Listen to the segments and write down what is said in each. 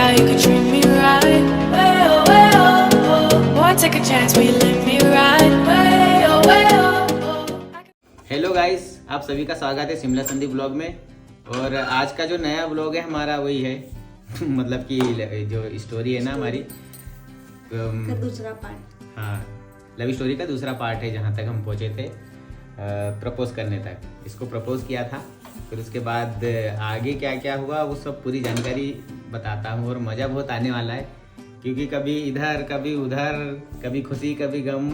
how you could treat me right. Way oh, way oh, oh. Boy, take a chance, will you let me ride? Way oh, way oh, oh. Hello guys, आप सभी का स्वागत है Shimla Sandeep blog में। और आज का जो नया ब्लॉग है हमारा वही है मतलब कि जो स्टोरी है ना हमारी दूसरा पार्ट। हाँ, लव स्टोरी का दूसरा पार्ट है, जहाँ तक हम पहुँचे थे प्रपोज करने तक। इसको प्रपोज किया था, फिर उसके बाद आगे क्या क्या हुआ वो सब पूरी जानकारी बताता हूँ। और मज़ा बहुत आने वाला है, क्योंकि कभी इधर कभी उधर, कभी खुशी कभी गम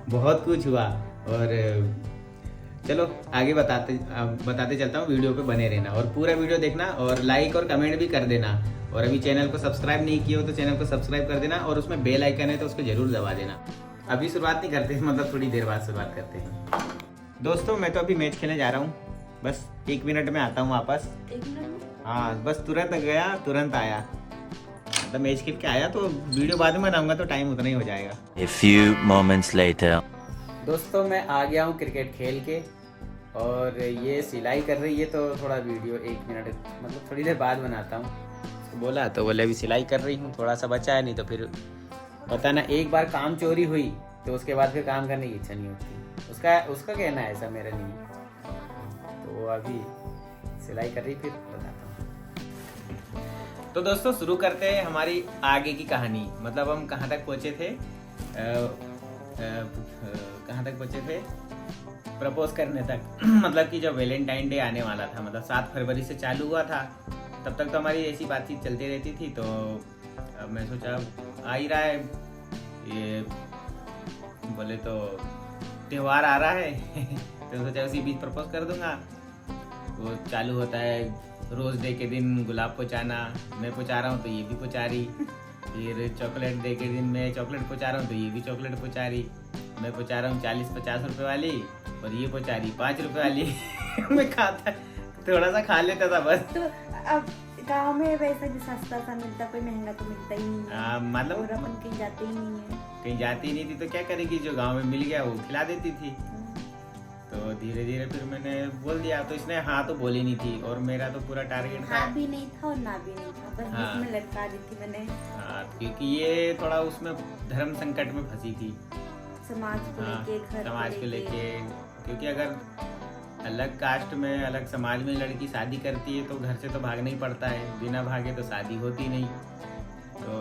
बहुत कुछ हुआ। और चलो आगे बताते चलता हूँ, वीडियो पे बने रहना और पूरा वीडियो देखना और लाइक और कमेंट भी कर देना। और अभी चैनल को सब्सक्राइब नहीं किया हो तो चैनल को सब्सक्राइब कर देना, और उसमें बेल आइकन है तो उसको जरूर दबा देना। अभी शुरुआत नहीं करते, मतलब थोड़ी देर बाद शुरुआत करते हैं। दोस्तों मैं तो अभी मैच खेलने जा रहा हूँ, बस 1 मिनट में आता हूँ वापस। 1 मिनट? हाँ, बस तुरंत गया तुरंत आया, मतलब मैच खेल के आया। तो वीडियो बाद में बनाऊंगा तो टाइम उतना ही हो जाएगा। A few moments later. दोस्तों मैं आ गया हूँ क्रिकेट खेल के, और ये सिलाई कर रही है तो थोड़ा वीडियो 1 मिनट मतलब थोड़ी देर बाद बनाता हूँ। उसको बोला तो बोले अभी सिलाई कर रही हूँ, थोड़ा सा बचा है, नहीं तो फिर पता ना एक बार काम चोरी हुई तो उसके बाद फिर काम करने की इच्छा नहीं होती। उसका कहना है ऐसा, मेरा नहीं। तो अभी सिलाई कर रही, फिर बताता हूँ। तो दोस्तों शुरू करते हैं हमारी आगे की कहानी। मतलब हम कहाँ तक पहुँचे थे, कहाँ तक पहुँचे थे प्रपोज करने तक। मतलब कि जब वैलेंटाइन डे आने वाला था, मतलब 7 फरवरी से चालू हुआ था, तब तक तो हमारी ऐसी बातचीत चलती रहती थी। तो अब मैं सोचा आ ही रहा है, ये बोले तो त्योहार आ रहा है तो सोचा उसी बीच प्रपोज कर दूंगा। वो चालू होता है रोज़ डे के दिन गुलाब पहुँचाना, मैं पहुँचा रहा हूँ तो ये भी पहुँचा रही। फिर चॉकलेट डे के दिन मैं चॉकलेट पहुँचा रहा हूँ तो ये भी चॉकलेट पहुँचा रही। मैं पहुँचा रहा हूँ 40-50 रुपए वाली, और ये पहुँचा रही 5 रुपए वाली मैं खाता थोड़ा सा खा लेता था बस। तो अब गांव में वैसे भी सस्ता सा मिलता, कोई महंगा तो मिलता ही नहीं है। मतलब और अपन कहीं जाते ही नहीं है। कहीं जाती नहीं थी तो क्या करेगी, जो गांव में मिल गया वो खिला देती थी। तो धीरे धीरे फिर मैंने बोल दिया, तो इसने हाँ तो बोली नहीं थी, और मेरा तो पूरा टारगेट था। हाँ भी नहीं था और ना भी नहीं था, बस हाँ। बीच में लटका दी थी मैंने। हाँ, क्योंकि ये थोड़ा उसमें धर्म संकट में फंसी थी, समाज को लेके, घर समाज को लेके। क्योंकि अगर अलग कास्ट में अलग समाज में लड़की शादी करती है तो घर से तो भागना ही पड़ता है, बिना भागे तो शादी होती नहीं। तो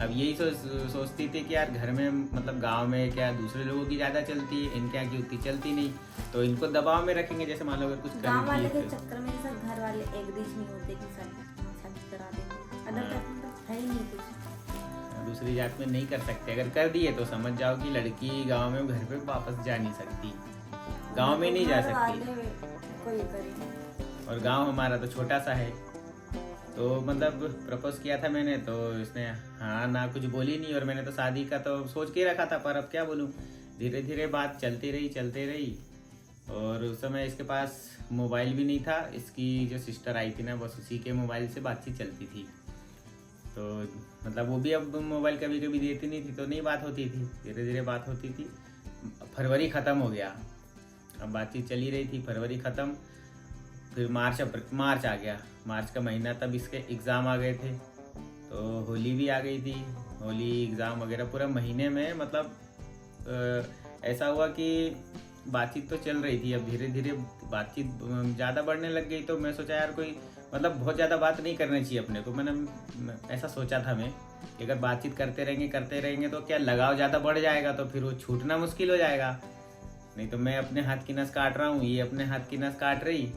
अब यही सोचती थी कि यार घर में मतलब गांव में क्या दूसरे लोगों की ज़्यादा चलती है, इनके यहाँ की उतनी चलती नहीं, तो इनको दबाव में रखेंगे। जैसे मान लो अगर कुछ गांव वाले के चक्कर में जैसे घर वाले एग्रीज नहीं होते कि शादी करा देंगे, अदर तो है ही नहीं कुछ। दूसरी जात में नहीं कर सकते, अगर कर दिए तो समझ जाओ कि लड़की गांव में घर पे वापस जा नहीं सकती, गांव में नहीं जा सकती। कोई करे। और गांव हमारा तो छोटा सा है। तो मतलब प्रपोज किया था मैंने, तो इसने हाँ ना कुछ बोली नहीं, और मैंने तो शादी का तो सोच के रखा था, पर अब क्या बोलूँ। धीरे धीरे बात चलती रही। और उस समय इसके पास मोबाइल भी नहीं था, इसकी जो सिस्टर आई थी ना, बस उसी के मोबाइल से बातचीत चलती थी। तो मतलब वो भी अब मोबाइल कभी कभी देती नहीं थी, तो नहीं बात होती थी। धीरे धीरे बात होती थी। फरवरी ख़त्म हो गया, अब बातचीत चली रही थी। फरवरी ख़त्म, फिर मार्च आ गया, मार्च का महीना, तब इसके एग्ज़ाम आ गए थे। तो होली भी आ गई थी, होली एग्ज़ाम वगैरह पूरा महीने में। मतलब ऐसा हुआ कि बातचीत तो चल रही थी, अब धीरे धीरे बातचीत ज़्यादा बढ़ने लग गई। तो मैं सोचा यार कोई मतलब बहुत ज़्यादा बात नहीं करनी चाहिए अपने को। मैंने ऐसा सोचा था मैं कि अगर बातचीत करते रहेंगे तो क्या लगाव ज़्यादा बढ़ जाएगा, तो फिर वो छूटना मुश्किल हो जाएगा। नहीं तो मैं अपने हाथ की नस काट रहा हूँ, ये अपने हाथ की नस काट रही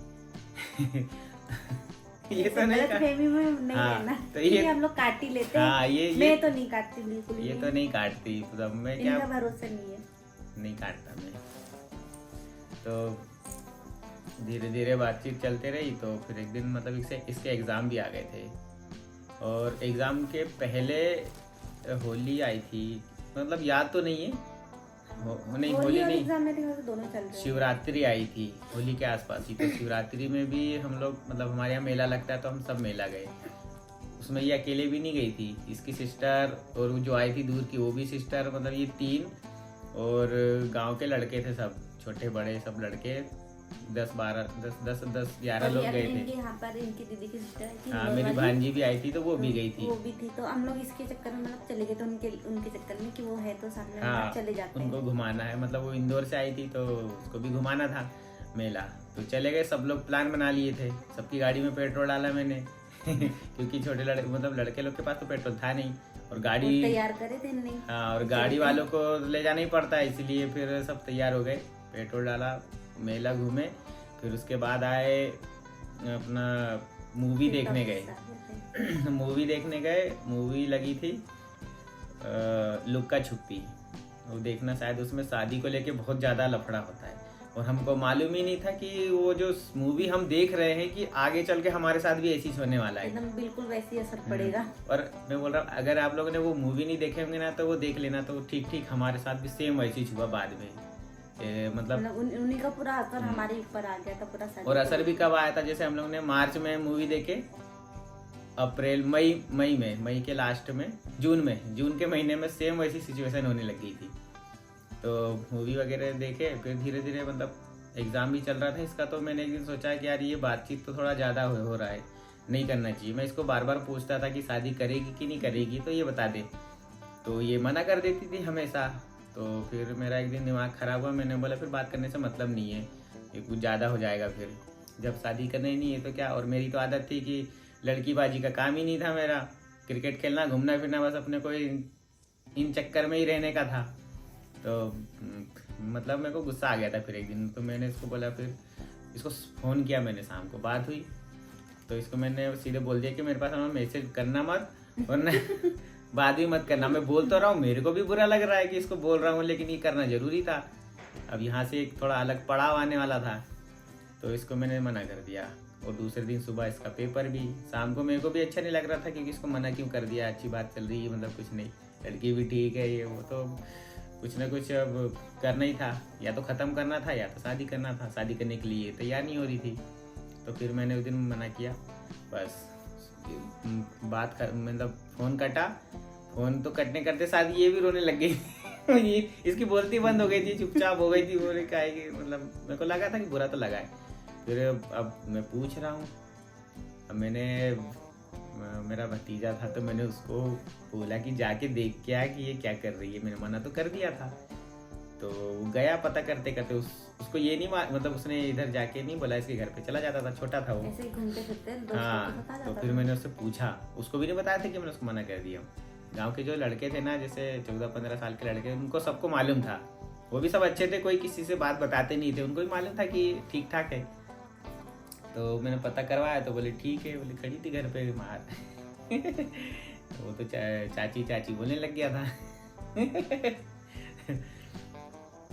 ये तो नहीं रहना, तो ये हम लोग काट ही लेते हैं। हाँ, ये मैं तो नहीं काटती बिल्कुल, ये तो नहीं काटती, तो मैं क्या, इनका भरोसा नहीं है, नहीं काटता मैं। तो धीरे धीरे बातचीत चलते रही। तो फिर एक दिन मतलब इसके एग्ज़ाम भी आ गए थे, और एग्ज़ाम के पहले होली आई थी, मतलब याद तो नहीं है। नहीं होली नहीं, दोनों चल रहे। शिवरात्रि आई थी, होली के आसपास ही। तो शिवरात्रि में भी हम लोग मतलब हमारे यहाँ मेला लगता है, तो हम सब मेला गए। उसमें ये अकेले भी नहीं गई थी, इसकी सिस्टर और वो जो आई थी दूर की वो भी सिस्टर, मतलब ये 3, और गांव के लड़के थे सब, छोटे बड़े सब लड़के 10-11 लोग गए थे। इनके यहाँ पर इनकी दीदी की सिस्टर आई थी, हाँ, इंदौर मेरी वाली। भांजी भी आई थी तो वो भी गई थी। वो भी थी, तो हम लोग इसके चक्कर में मतलब चले गए, तो उनके चक्कर में कि वो है तो साथ में हाँ, चले जाते उनको हैं। घुमाना है, मतलब वो इंदौर से आई थी तो उसको भी घुमाना था मेला, तो चले गए। सब लोग प्लान बना लिए थे, सबकी गाड़ी में पेट्रोल डाला मैंने क्योंकि छोटे लड़के मतलब लड़के लोग के पास तो पेट्रोल था नहीं, और वो गाड़ी तैयार करे थे नहीं। हाँ, और गाड़ी वालों को ले जाना ही पड़ता है, इसलिए फिर सब तैयार हो गए, पेट्रोल डाला, मेला घूमे। फिर उसके बाद आए अपना मूवी देखने गए मूवी देखने गए, मूवी लगी थी लुक्का छुपी। वो देखना, शायद उसमें शादी को लेके बहुत ज़्यादा लफड़ा होता है, और हमको मालूम ही नहीं था कि वो जो मूवी हम देख रहे हैं कि आगे चल के हमारे साथ भी ऐसी होने वाला है, एकदम बिल्कुल वैसे ही असर पड़ेगा। और मैं बोल रहा हूँ अगर आप लोगों ने वो मूवी नहीं देखे होंगे ना तो वो देख लेना, तो ठीक ठीक हमारे साथ भी सेम वैसे ही हुआ बाद में। मतलब उन्हीं का पूरा असर हमारे ऊपर आ गया था पूरा साल। और असर भी कब आया था, जैसे हम लोग ने मार्च में मूवी देखे, अप्रैल मई के लास्ट में, जून के महीने में सेम वैसी सिचुएशन होने लग गई थी। तो मूवी वगैरह देखे, फिर धीरे धीरे मतलब एग्जाम भी चल रहा था इसका, तो मैंने एक दिन सोचा कि यार ये बातचीत तो थोड़ा ज़्यादा हो रहा है, नहीं करना चाहिए। मैं इसको बार बार पूछता था कि शादी करेगी कि नहीं करेगी, तो ये बता दे, तो ये मना कर देती थी हमेशा। तो फिर मेरा एक दिन दिमाग खराब हुआ, मैंने बोला फिर बात करने से मतलब नहीं है, ये कुछ ज़्यादा हो जाएगा फिर, जब शादी करना ही नहीं है तो क्या। और मेरी तो आदत थी कि लड़कीबाजी का काम ही नहीं था मेरा, क्रिकेट खेलना, घूमना फिरना, बस अपने को इन चक्कर में ही रहने का था। तो मतलब मेरे को गुस्सा आ गया था फिर एक दिन, तो मैंने इसको बोला, फिर इसको फ़ोन किया मैंने, शाम को बात हुई तो इसको मैंने सीधे बोल दिया कि मेरे पास मैसेज करना मत, वरना बाद में मत करना। मैं बोल तो रहा हूँ, मेरे को भी बुरा लग रहा है कि इसको बोल रहा हूँ, लेकिन ये करना जरूरी था। अब यहाँ से एक थोड़ा अलग पड़ाव आने वाला था, तो इसको मैंने मना कर दिया। और दूसरे दिन सुबह इसका पेपर भी, शाम को मेरे को भी अच्छा नहीं लग रहा था क्योंकि इसको मना क्यों कर दिया, अच्छी बात चल रही है, मतलब कुछ नहीं, लड़की भी ठीक है, ये वो, तो कुछ ना कुछ अब करना ही था, या तो ख़त्म करना था या तो शादी करना था। शादी करने के लिए तैयार नहीं हो रही थी, तो फिर मैंने उस दिन मना किया, बस बात कर, मतलब फ़ोन कटा। फ़ोन तो कटने करते साथ ये भी रोने लग गई इसकी बोलती बंद हो गई थी, चुपचाप हो गई थी। बोले काहे कि, मतलब मेरे को लगा था कि बुरा तो लगा है। फिर अब मैं पूछ रहा हूँ, अब मेरा भतीजा था तो मैंने उसको बोला कि जाके देख के आ कि ये क्या कर रही है, मैंने मना तो कर दिया था। तो गया, पता करते करते उसको ये नहीं मतलब उसने इधर जाके नहीं बोला, इसके घर पे चला जाता था, छोटा था वो, ऐसे ही घूमते फिरते हाँ। तो फिर मैंने उससे पूछा, उसको भी नहीं बताया था कि मैंने उसको मना कर दिया। गांव के जो लड़के थे ना, जैसे 14-15 साल के लड़के, उनको सबको मालूम था, वो भी सब अच्छे थे, कोई किसी से बात बताते नहीं थे, उनको भी मालूम था कि ठीक ठाक है। तो मैंने पता करवाया तो बोले ठीक है, बोले खड़ी थी घर पे मार वो तो चाची बोलने लग गया था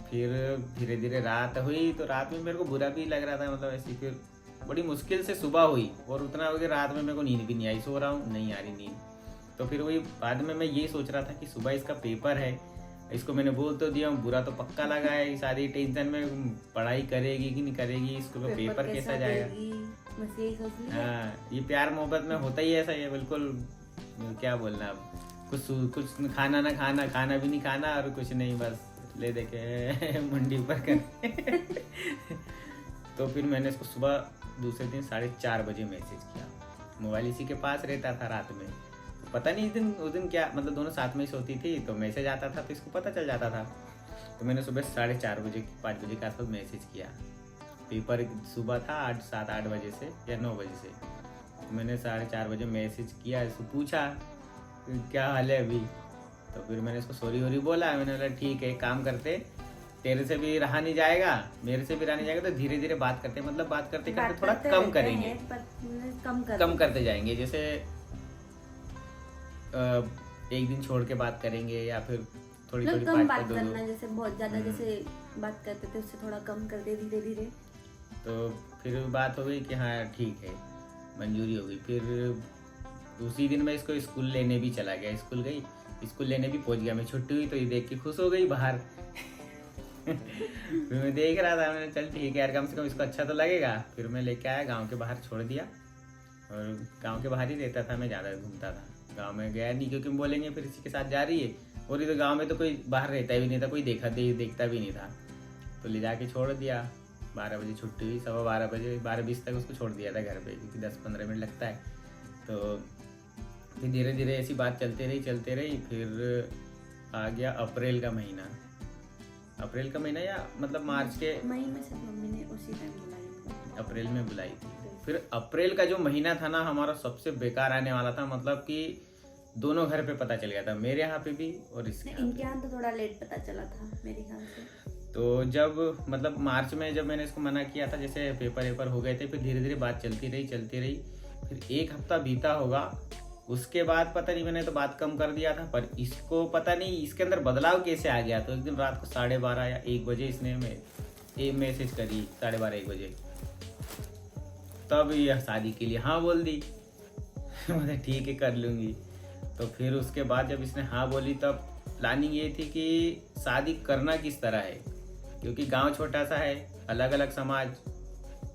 फिर धीरे धीरे रात हुई, तो रात में मेरे को बुरा भी लग रहा था, मतलब ऐसी फिर बड़ी मुश्किल से सुबह हुई, और उतना हो गया रात में मेरे को नींद भी नहीं आई, सो रहा हूँ नहीं आ रही नींद। तो फिर वही बाद में मैं ये सोच रहा था कि सुबह इसका पेपर है, इसको मैंने बोल तो दिया, बुरा तो पक्का लगा है, सारी टेंशन में पढ़ाई करेगी कि नहीं करेगी, इसको पेपर कैसा जाएगा। बस यही सोच लिया। हाँ, ये प्यार मोहब्बत में होता ही ऐसा है, बिल्कुल क्या बोलना, अब कुछ खाना ना खाना भी नहीं खाना, और कुछ नहीं, बस ले दे के मुंडी पर कर तो फिर मैंने इसको सुबह दूसरे दिन 4:30 बजे मैसेज किया, मोबाइल इसी के पास रहता था रात में, तो पता नहीं उस दिन क्या, मतलब दोनों साथ में ही सोती थी, तो मैसेज आता था तो इसको पता चल जाता था। तो मैंने सुबह 4:30 बजे 5 बजे के आसपास मैसेज किया, पेपर सुबह था 7-8 बजे से या 9 बजे से, तो मैंने 4:30 बजे मैसेज किया, इसको पूछा क्या हाल है अभी, तो फिर मैंने इसको सॉरी बोला, मैंने बोला ठीक है, एक काम करते, तेरे से भी रहा नहीं जाएगा, मेरे से भी रहा नहीं जाएगा, तो धीरे धीरे बात करते, मतलब बात करते करते थोड़ा कम करेंगे, कम करते जाएंगे, जैसे एक दिन छोड़ के बात करेंगे, या फिर थोड़ी कम बात करना, जैसे बहुत ज्यादा जैसे बात करते थे उससे थोड़ा कम कर दे धीरे धीरे। तो फिर बात हो गई कि हाँ ठीक है, मंजूरी हो गई। फिर उसी दिन मैं इसको स्कूल लेने भी चला गया, स्कूल लेने भी पहुंच गया मैं, छुट्टी हुई तो ये देख के खुश हो गई बाहर फिर मैं देख रहा था, मैंने चल ठीक है यार, कम से कम इसको अच्छा तो लगेगा। फिर मैं लेके आया, गांव के बाहर छोड़ दिया, और गांव के बाहर ही रहता था मैं, ज़्यादा घूमता था, गांव में गया नहीं, क्योंकि बोलेंगे फिर इसी के साथ जा रही है, और ये तो गाँव में तो कोई बाहर रहता भी नहीं था, कोई देखता भी नहीं था, तो ले जाके छोड़ दिया। 12 बजे छुट्टी हुई, 12:15 बजे 12:20 तक उसको छोड़ दिया था घर पे, क्योंकि 10-15 मिनट लगता है। तो फिर धीरे धीरे ऐसी बात चलती रही। फिर आ गया अप्रैल का महीना या मतलब मार्च के मई में से मम्मी ने उसी टाइम बुलाई, अप्रैल में बुलाई थी। फिर अप्रैल का जो महीना था ना, हमारा सबसे बेकार आने वाला था, मतलब कि दोनों घर पे पता चल गया था, मेरे यहाँ पे भी और इसके यहाँ इनके यहाँ तो थोड़ा लेट पता चला था मेरे ख्याल से। तो जब मतलब मार्च में जब मैंने इसको मना किया था, जैसे पेपर हो गए थे, फिर धीरे धीरे बात चलती रही। फिर 1 हफ्ता बीता होगा, उसके बाद पता नहीं, मैंने तो बात कम कर दिया था, पर इसको पता नहीं इसके अंदर बदलाव कैसे आ गया। तो एक दिन रात को 12:30 या 1 बजे इसने मैसेज करी, 12:30-1 बजे, तब यह शादी के लिए हाँ बोल दी। मतलब ठीक है, कर लूँगी। तो फिर उसके बाद जब इसने हाँ बोली, तब प्लानिंग ये थी कि शादी करना किस तरह है, क्योंकि गांव छोटा सा है, अलग अलग समाज,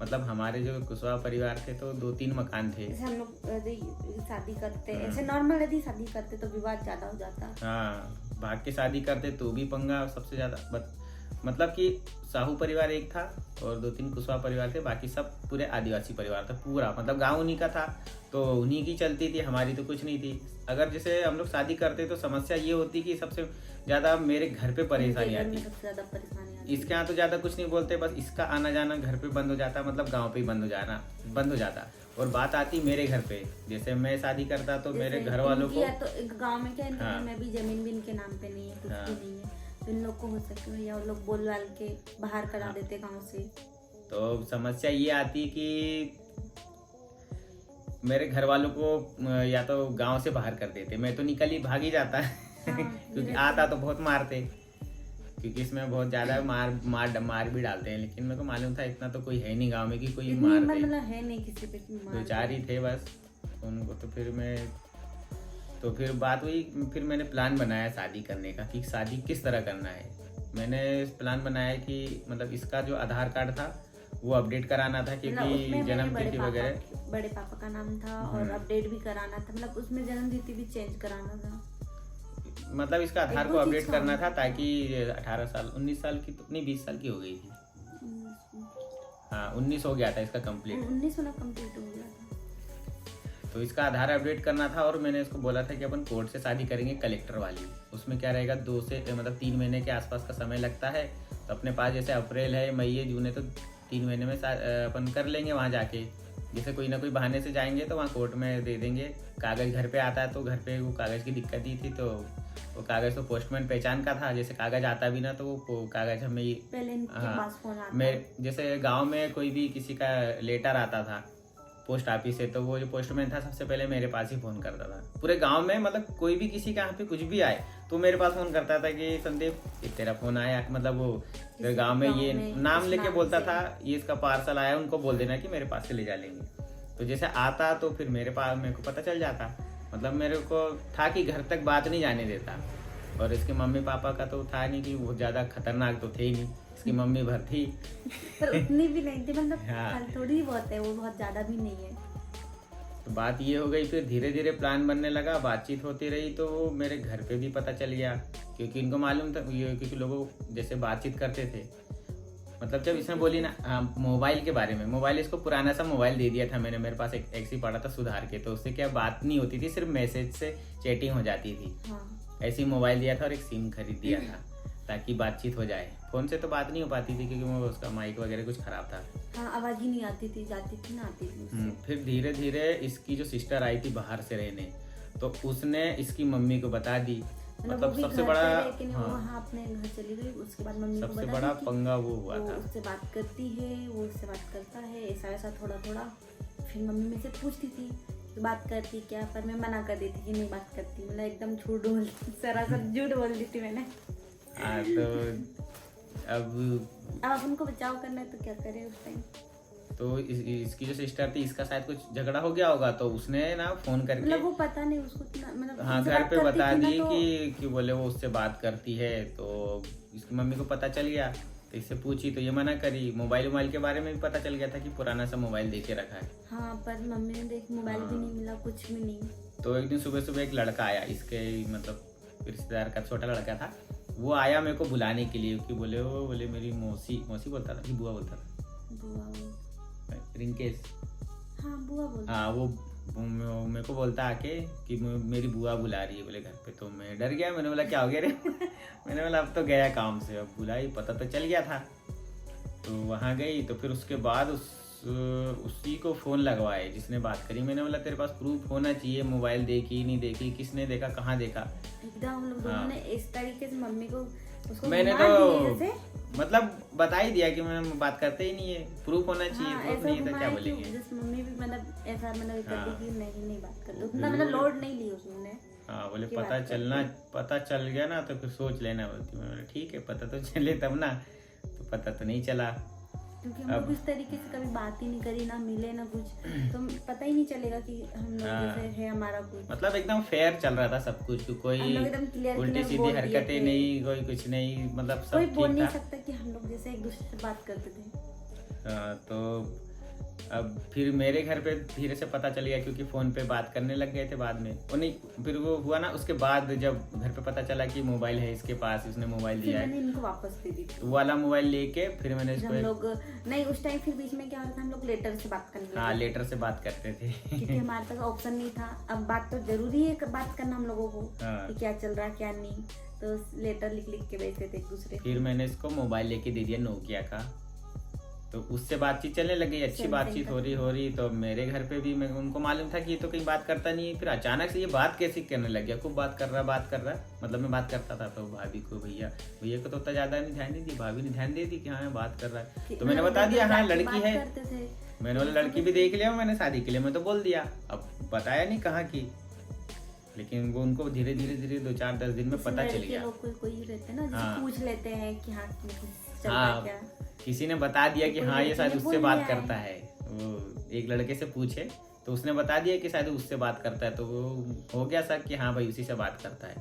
मतलब हमारे जो कुशवाहा परिवार थे तो 2-3 मकान थे। जैसे हम लोग यदि शादी करते ऐसे नॉर्मल यदि शादी करते तो विवाद ज्यादा हो जाता। हाँ, भाग के शादी करते तो भी पंगा सबसे ज्यादा। मतलब कि साहू परिवार एक था और 2-3 कुशवाहा परिवार थे, बाकी सब पूरे आदिवासी परिवार था पूरा, मतलब गांव उन्हीं का था, तो उन्हीं की चलती थी, हमारी तो कुछ नहीं थी। अगर जैसे हम लोग शादी करते तो समस्या ये होती कि सबसे ज्यादा मेरे घर पे परेशानी आती। इसके यहाँ तो ज्यादा कुछ नहीं बोलते, बस इसका आना जाना घर पे बंद हो जाता, मतलब गाँव पे ही बंद हो जाता। और बात आती मेरे घर पे, जैसे मैं शादी करता तो मेरे घर वालों को तो गाँव में क्या मैं भी जमीन भी इनके नाम पे नहीं है, कुछ भी नहीं है, तो इन लोग को हो सके भैया वो लोग बोल वाल के बाहर करा देते गांव से। तो समस्या ये आती कि मेरे घर वालों को या तो गांव से बाहर कर देते, मैं तो निकल ही भाग ही जाता। क्योंकि आता तो बहुत मारते, क्योंकि इसमें बहुत ज्यादा मार भी डालते हैं, लेकिन मेरे को मालूम था इतना तो कोई है नहीं गांव में कि कोई मार दे, मतलब है नहीं किसी पे 2-4 ही थे बस उनको। तो फिर बात हुई, फिर मैंने प्लान बनाया शादी करने का कि शादी किस तरह करना है। मैंने प्लान बनाया कि मतलब इसका जो आधार कार्ड था वो अपडेट कराना था, क्योंकि जन्म तिथि वगैरह बड़े पापा का नाम था और अपडेट भी कराना था, मतलब उसमें जन्म तिथि भी चेंज कराना था। मतलब इसका आधार को अपडेट करना था ताकि 18 साल 19 साल की तो नहीं 20 साल की हो गई थी। हाँ 19 हो गया था इसका कंप्लीट, 19 होना कंप्लीट हो गया था। तो इसका आधार अपडेट करना था। और मैंने इसको बोला था कि अपन कोर्ट से शादी करेंगे कलेक्टर वाली, उसमें क्या रहेगा 2 से मतलब 3 महीने के आसपास का समय लगता है। तो अपने पास जैसे अप्रैल है, मई है, जून है, तो 3 महीने में अपन कर लेंगे वहाँ जाके। जैसे कोई ना कोई बहाने से जाएंगे तो वहाँ कोर्ट में दे देंगे। कागज़ घर पे आता है तो घर पे वो कागज़ की दिक्कत ही थी, तो वो कागज़ तो पोस्टमैन पहचान का था, जैसे कागज़ आता भी ना तो वो कागज़ हमें जैसे गाँव में कोई भी किसी का लेटर आता था पोस्ट ऑफिस से, तो वो जो पोस्टमैन था सबसे पहले मेरे पास ही फ़ोन करता था। पूरे गांव में मतलब कोई भी किसी के यहाँ पे कुछ भी आए तो मेरे पास फ़ोन करता था कि संदीप तेरा फ़ोन आया, मतलब वो गांव में ये नाम लेके बोलता था, ये इसका पार्सल आया, उनको बोल देना कि मेरे पास से ले जा लेंगे। तो जैसे आता तो फिर मेरे को पता चल जाता, मतलब मेरे को था कि घर तक बात नहीं जाने देता। और इसके मम्मी पापा का तो था नहीं कि वो ज़्यादा खतरनाक तो थे ही नहीं, इसकी मम्मी भर थी पर उतनी भी नहीं थी, मतलब थोड़ी बहुत है, वो बहुत ज़्यादा भी नहीं है। तो बात ये हो गई, फिर धीरे धीरे प्लान बनने लगा, बातचीत होती रही, तो मेरे घर पे भी पता चल गया, क्योंकि इनको मालूम था, क्योंकि लोगों जैसे बातचीत करते थे। मतलब जब इसने बोली ना मोबाइल के बारे में, मोबाइल इसको पुराना सा मोबाइल दे दिया था मैंने, मेरे पास एक एक्सी पड़ा था सुधार के, तो उससे क्या बात नहीं होती थी, सिर्फ मैसेज से चैटिंग हो जाती थी। ऐसे ही मोबाइल दिया था और एक सिम खरीद दिया था ताकि बातचीत हो जाए। फोन से तो बात नहीं हो पाती थी क्योंकि वो उसका माइक वगैरह कुछ खराब था। हाँ, आवाज ही नहीं आती थी, जाती थी ना आती थी। फिर धीरे धीरे इसकी जो सिस्टर आई थी बाहर से रहने, तो उसने इसकी मम्मी को बता दी। मतलब सबसे बड़ा वहाँ अपने घर चली गई, उसके बाद मम्मी को सबसे बड़ा पंगा वो हुआ था। उससे बात करती है, वो उससे बात करता है, ऐसा वैसा थोड़ा थोड़ा। फिर मम्मी मेरे से पूछती थी बात करती क्या, पर मैं मना कर देती कि नहीं बात करती, मतलब एकदम झूठ बोलती, सरासर झूठ बोल दी थी मैंने। तो अब उनको बचाव करना है तो क्या करे उस टाइम। तो इसकी जो सिस्टर थी, इसका शायद कुछ झगड़ा हो गया होगा, तो उसने ना फोन करके, मतलब वो पता नहीं उसको, मतलब हाँ घर पे बता दी कि बोले वो उससे बात करती है। तो इसकी मम्मी को पता चल गया, तो इससे पूछी तो ये मना करी। मोबाइल के बारे में भी पता चल गया था कि पुराना सा मोबाइल देके रखा है। हाँ, पर मम्मी ने देख मोबाइल भी नहीं मिला, कुछ भी नहीं। तो एक दिन सुबह सुबह एक लड़का आया, इसके मतलब रिश्तेदार का छोटा लड़का था, वो आया मेरे को बुलाने के लिए, कि बोले मेरी मौसी बोलता था कि बुआ बोलता था, बुआ रिंकेश, हाँ बुआ बोल। हाँ वो मेरे को बोलता आके कि मेरी बुआ बुला रही है बोले घर पे। तो मैं डर गया, मैंने बोला क्या हो गया रे मैंने बोला अब तो गया काम से, अब बुलाई, पता तो चल गया था। तो वहाँ गई तो फिर उसके बाद उसी को फ़ोन लगवाए जिसने बात करी। मैंने बोला तेरे पास प्रूफ होना चाहिए, मोबाइल देखी नहीं देखी, किसने देखा, कहाँ देखा। एकदम हम लोग दोनों ने इस तरीके से मम्मी को उसको मैंने घुमा दिए तो जैसे। मतलब बता ही दिया कि मैं बात करते ही नहीं है, प्रूफ होना चाहिए, हाँ, प्रूफ ऐसा नहीं है तो क्या घुमाया कि बोलेंगे। जैसे मम्मी भी मतलब ऐसा मतलब कर दी कि नहीं बात करते, उतना फिर मतलब वो- लोड नहीं ली उसने। हाँ बोले की पता बात चलना, पता चल गया ना तो फिर सोच लेना बोलती। मैं बोला ठीक है, पता तो चले तब ना, तो पता तो नहीं चला। क्योंकि हम लोग इस तरीके से कभी बात ही नहीं करी, ना मिले ना कुछ, तो पता ही नहीं चलेगा कि हम लोग हाँ। जैसे है हमारा कुछ। मतलब एकदम फेयर चल रहा था सब कुछ, कोई हम लोग एकदम क्लियर उल्टी सीधी बोल दिए हरकतें थे। नहीं, कोई कुछ नहीं, मतलब कोई सब बोल ठीक नहीं था। सकता कि हम लोग जैसे एक दूसरे से बात करते थे। हाँ, तो अब फिर मेरे घर पे धीरे से पता चल गया क्योंकि फोन पे बात करने लग गए थे बाद में। वो नहीं, फिर वो हुआ ना उसके बाद जब घर पे पता चला कि मोबाइल है इसके पास, उसने मोबाइल फिर दिया मैंने है, इनको वापस दे दी थी। तो वो वाला मोबाइल लेके फिर मैंने जब इसको हम लोग नहीं उस टाइम फिर बीच में क्या हो रहा था, हम लोग लेटर से बात करने लगे। हाँ लेटर से बात करते थे क्योंकि हमारे पास ऑप्शन नहीं था। अब बात तो जरूरी है बात करना हम लोगों को हाँ। कि क्या चल रहा है क्या नहीं, तो लेटर लिख लिख के भेजते थे एक दूसरे को। फिर मैंने इसको मोबाइल लेके दे दिया नोकिया का, तो उससे बातचीत चलने लग गई, अच्छी सेम बातचीत हो रही। तो मेरे घर पे भी मैं उनको मालूम था कि ये तो कहीं बात करता नहीं है। फिर अचानक से ये बात कैसे करने लग गया, खूब बात कर रहा। मतलब मैं बात करता था तो भाभी को, भैया को तो उतना ज्यादा नहीं ध्यान देती, भाभी ने ध्यान दे दी कि हाँ बात कर रहा है। तो मैंने बता दिया हाँ लड़की है, मैंने बोला लड़की भी देख लिया मैंने शादी के लिए, मैं तो बोल दिया। अब बताया नहीं कहाँ की, लेकिन वो उनको धीरे धीरे 2-4-10 दिन में पता चल गया। लोग कोई रहते हैं ना जैसे हाँ। पूछ लेते हैं कि हाँ चल रहा हाँ, है क्या। किसी ने बता दिया कि कोई हाँ ये लड़की शायद ने उससे बोल बात दिया है। करता है। वो एक लड़के से पूछे तो उसने बता दिया कि शायद उससे बात करता है, तो वो हो गया शक कि हाँ भाई उसी से बात करता है।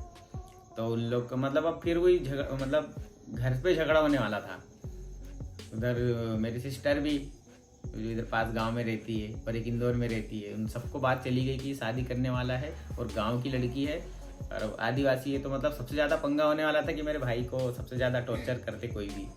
तो उन लोग का मतलब अब फिर वही मतलब घर पे झगड़ा होने वाला था। उधर मेरी सिस्टर भी जो इधर पास गांव में रहती है और एक इंदौर में रहती है, उन सबको बात चली गई कि शादी करने वाला है और गांव की लड़की है और आदिवासी है। तो मतलब सबसे ज़्यादा पंगा होने वाला था कि मेरे भाई को सबसे ज़्यादा टॉर्चर करते कोई भी।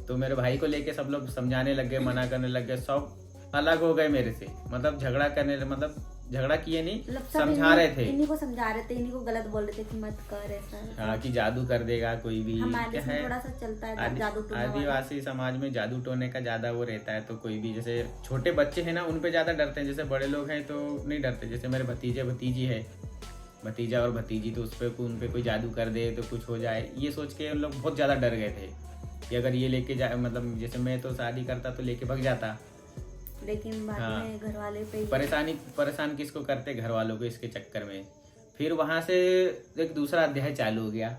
तो मेरे भाई को लेके सब लोग समझाने लग गए, मना करने लग गए, सब अलग हो गए मेरे से। मतलब झगड़ा किए नहीं, मतलब सब समझा रहे थे। इन्हीं को समझा रहे थे, इन्हीं को गलत बोल रहे थे कि मत कर ऐसा। हाँ कि जादू कर देगा कोई भी। हमारे क्या इसमें है थोड़ा सा चलता है जादू टोना वाला। आदिवासी समाज में जादू टोने का ज्यादा वो रहता है। तो कोई भी जैसे छोटे बच्चे हैं ना उन पे ज्यादा डरते हैं, जैसे बड़े लोग हैं तो नहीं डरते। जैसे मेरे भतीजी है, भतीजा और भतीजी, तो उन पे कोई जादू कर दे तो कुछ हो जाए, ये सोच के उन लोग बहुत ज्यादा डर गए थे कि अगर ये लेके जाए, मतलब जैसे मैं तो शादी करता तो लेके भाग जाता। लेकिन बाद हाँ। में घर वाले पे परेशान किसको करते, घर वालों को इसके चक्कर में। फिर वहां से एक दूसरा अध्याय चालू हो गया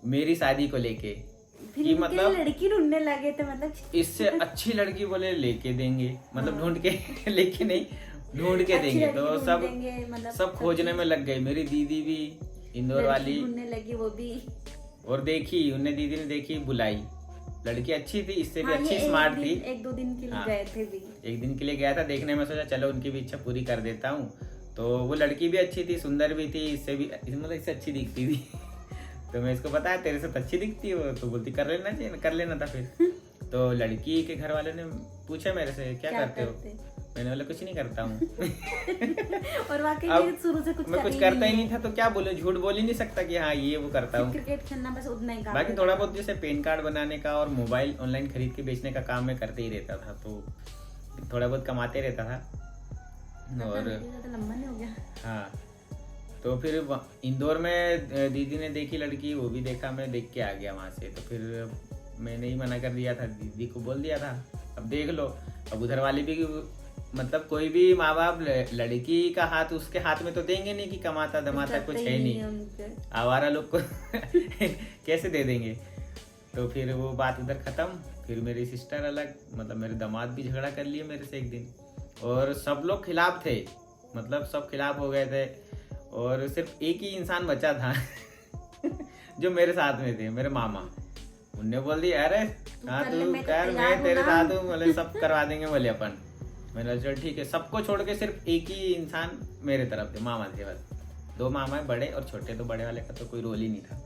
मेरी शादी को लेके फिर कि इनके मतलब लड़की ढूंढने लगे थे, मतलब इससे अच्छी लड़की बोले लेके देंगे, मतलब ढूंढ के लेके नहीं ढूंढ के अच्छी देंगे। लड़की तो ढूंढ सब देंगे, मतलब सब खोजने में लग गई। मेरी दीदी भी इंदौर लड़की वाली, ढूंढने लगी वो भी। और देखी उनने, दीदी ने देखी, बुलाई। लड़की अच्छी थी, इससे भी हाँ, अच्छी ये स्मार्ट थी। 1-2 दिन के लिए हाँ। गए थे भी। एक दिन के लिए गया था देखने में, सोचा चलो उनकी भी इच्छा पूरी कर देता हूँ। तो वो लड़की भी अच्छी थी, सुंदर भी थी, इससे भी मतलब इससे अच्छी दिखती थी तो मैं इसको बताया तेरे से तो अच्छी दिखती है वो, तो बोलती कर लेना था फिर तो लड़की के घर वाले ने पूछा मेरे से क्या करते हो, मैंने बोला कुछ नहीं करता हूँ और वाकई अब में शुरू से कुछ मैं कुछ करता ही नहीं था, तो क्या बोलूं, झूठ बोल ही नहीं सकता कि हाँ ये वो करता हूँ। क्रिकेट खेलना बस उतना ही काम बाकी थोड़ा बहुत जैसे पेन कार्ड बनाने का और मोबाइल ऑनलाइन खरीद के बेचने का काम मैं करते ही रहता था, तो थोड़ा बहुत कमाते रहता था। और लंबा नहीं हो गया। हाँ, तो फिर इंदौर में दीदी ने देखी लड़की, वो भी देखा, मैं देख के आ गया वहाँ से। तो फिर मैंने ही मना कर दिया था, दीदी को बोल दिया था अब देख लो। अब उधर वाले भी मतलब कोई भी माँ बाप लड़की का हाथ उसके हाथ में तो देंगे नहीं कि कमाता धमाता कुछ है नहीं, आवारा लोग को कैसे दे देंगे। तो फिर वो बात उधर खत्म। फिर मेरी सिस्टर अलग, मतलब मेरे दामाद भी झगड़ा कर लिए मेरे से एक दिन, और सब लोग खिलाफ थे, मतलब सब खिलाफ हो गए थे, और सिर्फ एक ही इंसान बचा था जो मेरे साथ में थे, मेरे मामा। उनने बोल दिया अरे हाँ तू कर, मैं तेरे साथ हूँ, बोले सब करवा देंगे बोले अपन। मैंने चल ठीक है, सबको छोड़ के सिर्फ एक ही इंसान मेरे तरफ थे, मामा थे बस। 2 मामा बड़े और छोटे, तो बड़े वाले का तो कोई रोल ही नहीं था,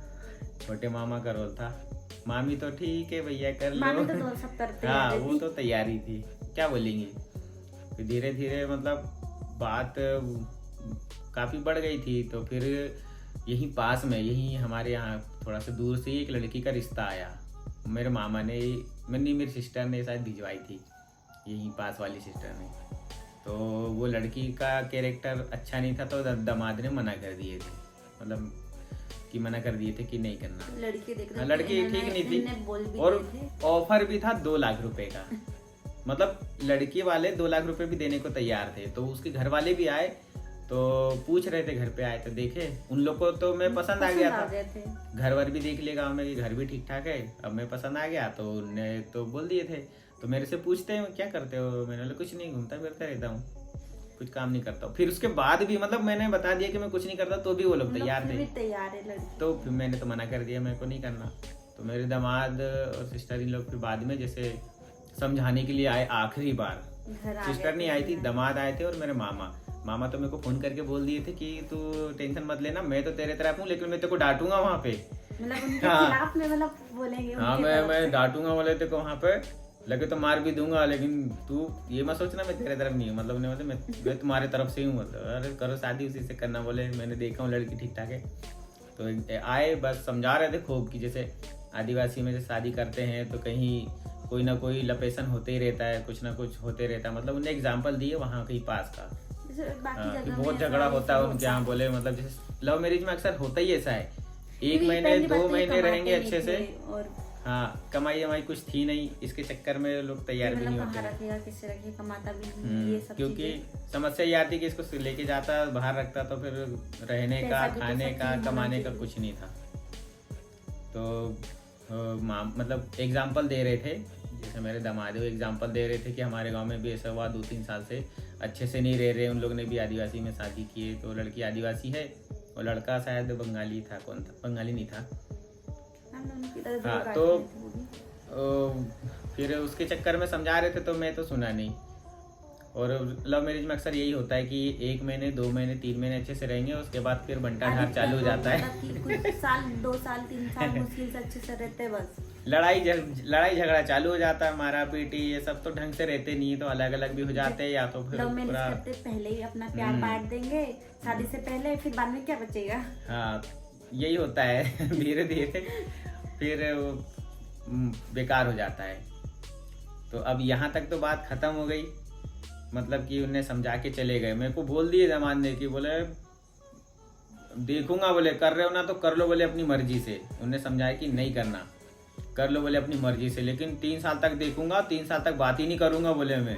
छोटे मामा का रोल था। मामी तो ठीक है भैया कर मामी लो। तो 270 हाँ वो तो तैयारी थी, क्या बोलेंगी। फिर धीरे धीरे मतलब बात काफी बढ़ गई थी, तो फिर यहीं पास में, यहीं हमारे यहाँ थोड़ा सा दूर से ही एक लड़की का रिश्ता आया। मेरे मामा ने, मेरी सिस्टर ने शायद भिजवाई थी, यहीं पास वाली सिस्टर ने। तो वो लड़की का कैरेक्टर अच्छा नहीं था, तो दामाद ने मना कर दिए थे, मतलब कि मना कर दिए थे कि नहीं करना। लड़की देख हाँ, लड़की ठीक नहीं थी, और ऑफर भी था 2 लाख रुपए का। मतलब लड़की वाले 2 लाख रुपए भी देने को तैयार थे। तो उसके घर वाले भी आए, तो पूछ रहे थे, घर पे आए तो देखे उन लोग को, तो मैं पसंद आ गया था। घर वर भी देख लिया गाँव में कि घर भी ठीक ठाक है। अब मैं पसंद आ गया, तो उन्हें तो बोल दिए थे। तो मेरे से पूछते हैं क्या करते हो, मैंने बोला कुछ नहीं, घूमता फिरता रहता हूँ, कुछ काम नहीं करता हूँ। फिर उसके बाद भी मतलब मैंने बता दिया कि मैं कुछ नहीं करता, तो भी वो लोग तैयार थे। तैयार है लड़की। तो फिर मैंने तो मना कर दिया, मेरे को नहीं करना। तो मेरे दामाद और सिस्टर इन लोग फिर बाद में जैसे समझाने के लिए आए आखिरी बार। सिस्टर नहीं आई थी, दामाद आए थे और मेरे मामा तो मेरे को फोन करके बोल दिए थे कि तू टेंशन मत लेना, मैं तो तेरे तरफ हूँ, लेकिन मैं तेरे को डांटूंगा वहाँ पे। मतलब उनके खिलाफ में मतलब बोलेंगे। हाँ मैं डांटूंगा बोले तेरे को वहाँ पे, लगे तो मार भी दूंगा, लेकिन तू ये मत सोचना मैं तेरे तरफ नहीं हूँ। मतलब नहीं, मतलब मैं तुम्हारे तरफ से हूँ। मतलब अरे करो शादी उसी से करना। बोले मैंने देखा हूँ लड़की ठीक ठाक है। तो आए, बस समझा रहे थे खूब कि जैसे आदिवासी में जैसे शादी करते हैं तो कहीं कोई ना कोई लपेसन होते ही रहता है, कुछ ना कुछ होते रहता है। मतलब उन्हें एग्जाम्पल दिए वहाँ कहीं पास का। कि बहुत झगड़ा होता है उनके यहाँ। बोले मतलब जैसे लव मैरिज में अक्सर होता ही ऐसा है, 1 महीने 2 महीने रहेंगे अच्छे से, हाँ कमाई वमाई कुछ थी नहीं, इसके चक्कर में लोग तैयार भी नहीं होते। रखेगा किससे रखेगा, कमाता भी नहीं, ये सब क्योंकि समस्या ये आती कि इसको लेके जाता बाहर रखता, तो फिर रहने का, खाने का, कमाने का कुछ नहीं था। तो मतलब एग्जाम्पल दे रहे थे, जैसे मेरे दामाद एग्जाम्पल दे रहे थे कि हमारे गांव में भी ऐसा हुआ, 2-3 साल से अच्छे से नहीं रह रहे। उन लोग ने भी आदिवासी में शादी किए। तो लड़की आदिवासी है और लड़का शायद बंगाली था, कौन था, बंगाली नहीं था। हाँ तो फिर उसके चक्कर में समझा रहे थे, तो मैं तो सुना नहीं। और लव मैरिज में अक्सर यही होता है कि 1 महीने 2 महीने 3 महीने अच्छे से रहेंगे, उसके बाद फिर बंटा ढार चालू हो जाता है। कुछ साल 2 साल 3 साल मुश्किल से अच्छे से रहते, बस लड़ाई झगड़ा चालू हो जाता है, मारा पीटी ये सब तो ढंग से रहते नहीं, तो अलग अलग भी हो जाते हैं, या तो फिर लव मैरिज करते पहले ही अपना प्यार बांट देंगे शादी से पहले, फिर बाद में क्या बचेगा। हाँ यही होता है। धीरे धीरे फिर बेकार हो जाता है। तो अब यहाँ तक तो बात खत्म हो गई, मतलब कि उन्हें समझा के चले गए। मेरे को बोल दिए दामाद ने कि बोले देखूंगा, बोले कर रहे हो ना तो कर लो, बोले अपनी मर्जी से। उन्हें समझाया कि नहीं करना, कर लो बोले अपनी मर्जी से, लेकिन 3 साल तक देखूंगा, 3 साल तक बात ही नहीं करूंगा बोले मैं।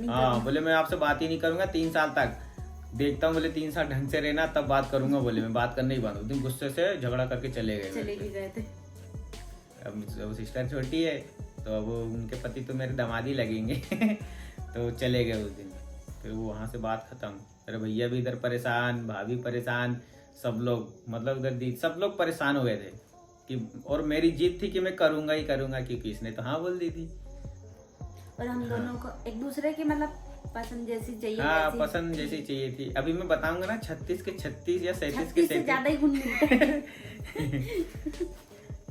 हाँ बोले मैं आपसे बात ही नहीं करूंगा 3 साल तक, देखता हूँ बोले 3 साल ढंग से रहना तब बात करूंगा बोले, मैं बात करने ही बंद। उस दिन गुस्से से झगड़ा करके चले गए थे। अब सिस्टर छोटी है, तो अब उनके पति तो मेरे दामाद ही लगेंगे। तो चले गए उस दिन। फिर वो वहाँ से बात खत्म। मेरे भैया भी इधर परेशान, भाभी परेशान, सब लोग, मतलब उधर सब लोग परेशान हो गए थे कि, और मेरी जीत थी कि मैं करूंगा ही करूंगा, क्योंकि इसने तो हाँ बोल दी थी। और हम दोनों को एक दूसरे की मतलब पसंद जैसी चाहिए। हाँ पसंद जैसी चाहिए थी। अभी मैं बताऊंगा ना 36 के 36 या 37 के 37 ज्यादा ही गुण मिलते हैं।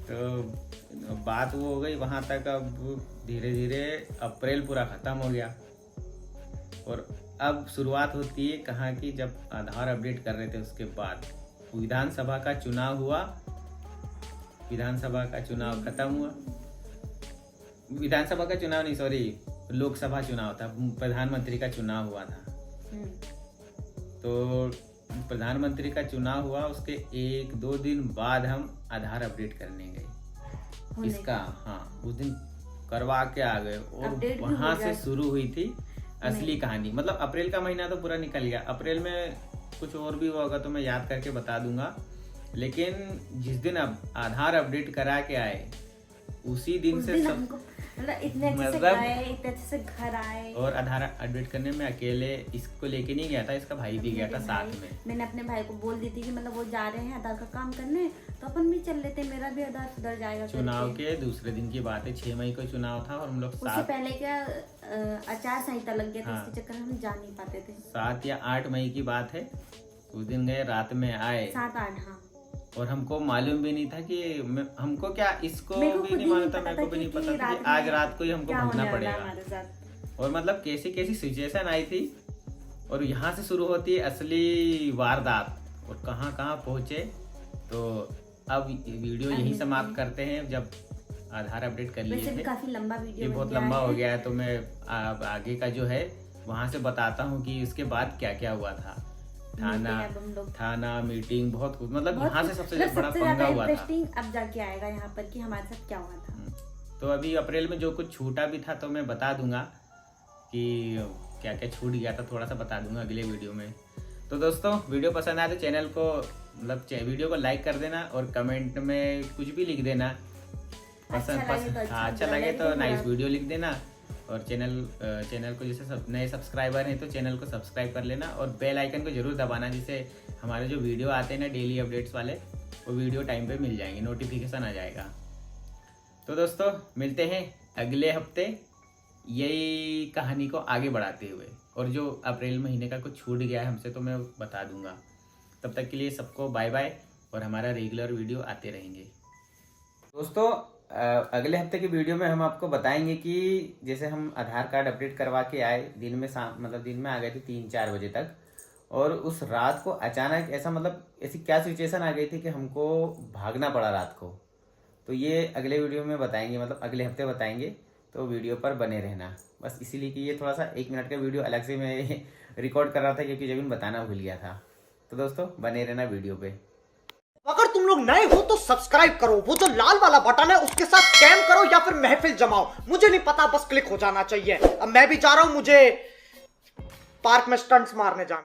तो बात वो हो गई वहां तक। अब धीरे धीरे अप्रैल पूरा खत्म हो गया, और अब शुरुआत होती है कहाँ की, जब आधार अपडेट कर रहे थे उसके बाद विधानसभा का चुनाव हुआ। विधानसभा का चुनाव खत्म हुआ, विधानसभा का चुनाव नहीं, सॉरी, लोकसभा चुनाव था, प्रधानमंत्री का चुनाव हुआ था। तो प्रधानमंत्री का चुनाव हुआ, उसके 1-2 दिन बाद हम आधार अपडेट करने गए इसका। हाँ उस दिन करवा के आ गए, और वहां से शुरू हुई थी असली कहानी। मतलब अप्रैल का महीना तो पूरा निकल गया, अप्रैल में कुछ और भी होगा तो मैं याद करके बता दूंगा। लेकिन जिस दिन अब आधार अपडेट करा के आए उसी दिन से सब मतलब इतने अच्छे से गए, इतने अच्छे से घर आए। और आधार अपडेट करने में अकेले इसको लेके नहीं गया था, इसका भाई भी गया था साथ में। मैंने अपने भाई को बोल दी थी कि मतलब वो जा रहे हैं आधार का काम करने, तो अपन भी चल लेते, मेरा भी आधार सुधर जाएगा। चुनाव के दूसरे दिन की बात है, 6 मई को चुनाव था, और हम लोग उससे पहले क्या आचार संहिता लग गया था, इसके चक्कर में हम जा नहीं पाते थे। 7 या 8 मई की बात है। उस दिन गए, रात में आए। 7-8 हाँ और हमको मालूम भी नहीं था कि हमको क्या, इसको मेरे को भी खुद नहीं ही मालूम नहीं था, पता मेरे को था भी नहीं कि पता था कि रात आज में रात को ही हमको क्या भागना होने वाला पड़ेगा। हमारे साथ। और मतलब कैसी कैसी सिचुएशन आई थी, और यहाँ से शुरू होती है असली वारदात, और कहाँ कहाँ पहुँचे। तो अब वीडियो यही समाप्त करते हैं, जब आधार अपडेट कर लिए वैसे भी थे। काफी लंबा वीडियो ये बन बहुत गया लंबा है। हो गया है, तो मैं आगे का जो है वहाँ से बताता हूँ कि उसके बाद क्या क्या हुआ था। मिलते हैं अब हम लोग। थाना मीटिंग बहुत कुछ, मतलब बहुत यहाँ से कुछ- सबसे मतलब बड़ा सबसे पंगा ज्यादा हुआ था। इंटरेस्टिंग अब जाके आएगा यहाँ पर कि हमारे साथ क्या हुआ था। तो अभी अप्रैल में जो कुछ छूटा भी था तो मैं बता दूंगा कि क्या क्या छूट गया था, थोड़ा सा बता दूंगा अगले वीडियो में। तो दोस्तों, वीडियो पसंद आए तो चैनल को मतलब वीडियो को लाइक कर देना, और कमेंट में कुछ भी लिख देना। अच्छा लगे तो अच्छा, अच्छा बुरा लगे लगे तो तो नाइस बुरा। वीडियो लिख देना। और चैनल को जैसे सब नए सब्सक्राइबर हैं तो चैनल को सब्सक्राइब कर लेना, और बेल आइकन को जरूर दबाना, जिससे हमारे जो वीडियो आते हैं ना डेली अपडेट्स वाले, वो वीडियो टाइम पे मिल जाएंगे, नोटिफिकेशन आ जाएगा। तो दोस्तों, मिलते हैं अगले हफ्ते यही कहानी को आगे बढ़ाते हुए, और जो अप्रैल महीने का कुछ छूट गया है हमसे तो मैं बता दूंगा। तब तक के लिए सबको बाय बाय, और हमारा रेगुलर वीडियो आते रहेंगे। दोस्तों, अगले हफ्ते की वीडियो में हम आपको बताएंगे कि जैसे हम आधार कार्ड अपडेट करवा के आए, दिन में दिन में आ गए थे 3-4 बजे तक, और उस रात को अचानक ऐसी क्या सिचुएशन आ गई थी कि हमको भागना पड़ा रात को। तो ये अगले वीडियो में बताएंगे, मतलब अगले हफ्ते बताएंगे, तो वीडियो पर बने रहना। बस इसीलिए कि ये थोड़ा सा 1 मिनट का वीडियो अलग से मैं रिकॉर्ड कर रहा था, क्योंकि जब बताना भूल गया था। तो दोस्तों, बने रहना वीडियो पे। अगर तुम लोग नए हो तो सब्सक्राइब करो, वो जो लाल वाला बटन है उसके साथ स्कैम करो या फिर महफिल जमाओ, मुझे नहीं पता, बस क्लिक हो जाना चाहिए। अब मैं भी जा रहा हूं, मुझे पार्क में स्टंट्स मारने जाना।